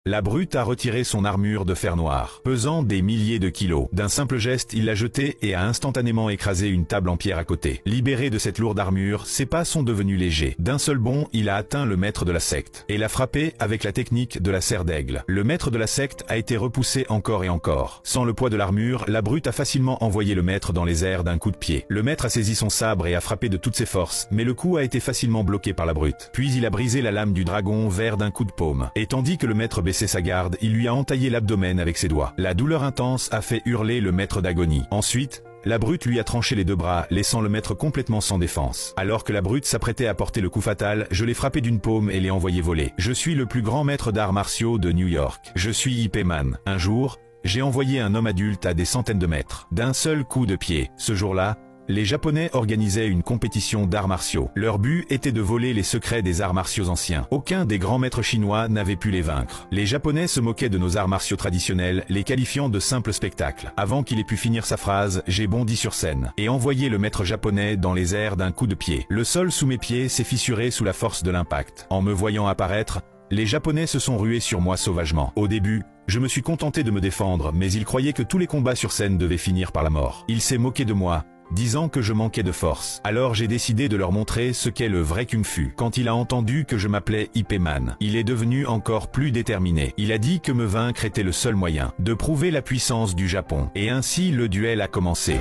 La brute a retiré son armure de fer noir, pesant des milliers de kilos. D'un simple geste, il l'a jetée et a instantanément écrasé une table en pierre à côté. Libéré de cette lourde armure, ses pas sont devenus légers. D'un seul bond, il a atteint le maître de la secte et l'a frappé avec la technique de la serre d'aigle. Le maître de la secte a été repoussé encore et encore. Sans le poids de l'armure, la brute a facilement envoyé le maître dans les airs d'un coup de pied. Le maître a saisi son sabre et a frappé de toutes ses forces, mais le coup a été facilement bloqué par la brute. Puis il a brisé la lame du dragon vert d'un coup de paume. Et tandis que le maître baissait sa garde, il lui a entaillé l'abdomen avec ses doigts. La douleur intense a fait hurler le maître d'agonie. Ensuite, la brute lui a tranché les deux bras, laissant le maître complètement sans défense. Alors que la brute s'apprêtait à porter le coup fatal, je l'ai frappé d'une paume et l'ai envoyé voler. Je suis le plus grand maître d'arts martiaux de New York. Je suis Ip Man. Un jour, j'ai envoyé un homme adulte à des centaines de mètres. D'un seul coup de pied. Ce jour-là, les Japonais organisaient une compétition d'arts martiaux. Leur but était de voler les secrets des arts martiaux anciens. Aucun des grands maîtres chinois n'avait pu les vaincre. Les Japonais se moquaient de nos arts martiaux traditionnels, les qualifiant de simples spectacles. Avant qu'il ait pu finir sa phrase, j'ai bondi sur scène et envoyé le maître japonais dans les airs d'un coup de pied. Le sol sous mes pieds s'est fissuré sous la force de l'impact. En me voyant apparaître, les Japonais se sont rués sur moi sauvagement. Au début, je me suis contenté de me défendre, mais ils croyaient que tous les combats sur scène devaient finir par la mort. Il s'est moqué de moi, disant que je manquais de force. Alors j'ai décidé de leur montrer ce qu'est le vrai kung-fu. Quand il a entendu que je m'appelais Ip Man, il est devenu encore plus déterminé. Il a dit que me vaincre était le seul moyen de prouver la puissance du Japon. Et ainsi le duel a commencé.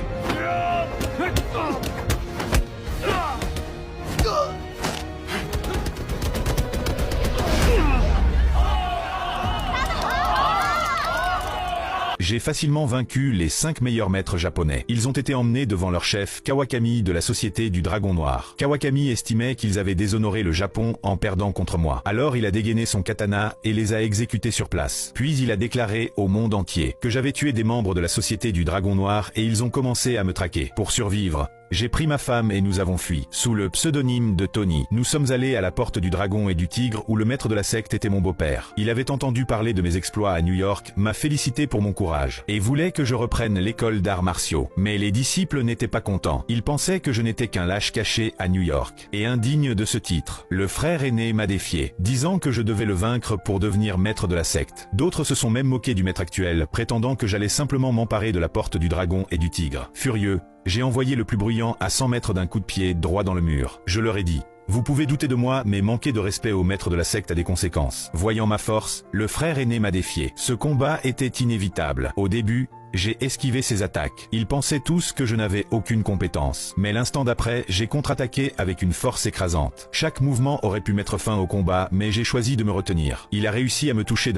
J'ai facilement vaincu les 5 meilleurs maîtres japonais. Ils ont été emmenés devant leur chef, Kawakami de la Société du Dragon Noir. Kawakami estimait qu'ils avaient déshonoré le Japon en perdant contre moi. Alors il a dégainé son katana et les a exécutés sur place. Puis il a déclaré au monde entier que j'avais tué des membres de la Société du Dragon Noir et ils ont commencé à me traquer. Pour survivre, j'ai pris ma femme et nous avons fui. Sous le pseudonyme de Tony, nous sommes allés à la porte du dragon et du tigre où le maître de la secte était mon beau-père. Il avait entendu parler de mes exploits à New York, m'a félicité pour mon courage et voulait que je reprenne l'école d'arts martiaux. Mais les disciples n'étaient pas contents. Ils pensaient que je n'étais qu'un lâche caché à New York et indigne de ce titre. Le frère aîné m'a défié, disant que je devais le vaincre pour devenir maître de la secte. D'autres se sont même moqués du maître actuel, prétendant que j'allais simplement m'emparer de la porte du dragon et du tigre. Furieux, j'ai envoyé le plus bruyant à 100 mètres d'un coup de pied droit dans le mur. Je leur ai dit: vous pouvez douter de moi, mais manquer de respect au maître de la secte a des conséquences. Voyant ma force, le frère aîné m'a défié. Ce combat était inévitable. Au début, j'ai esquivé ses attaques. Ils pensaient tous que je n'avais aucune compétence. Mais l'instant d'après, j'ai contre-attaqué avec une force écrasante. Chaque mouvement aurait pu mettre fin au combat, mais j'ai choisi de me retenir. Il a réussi à me toucher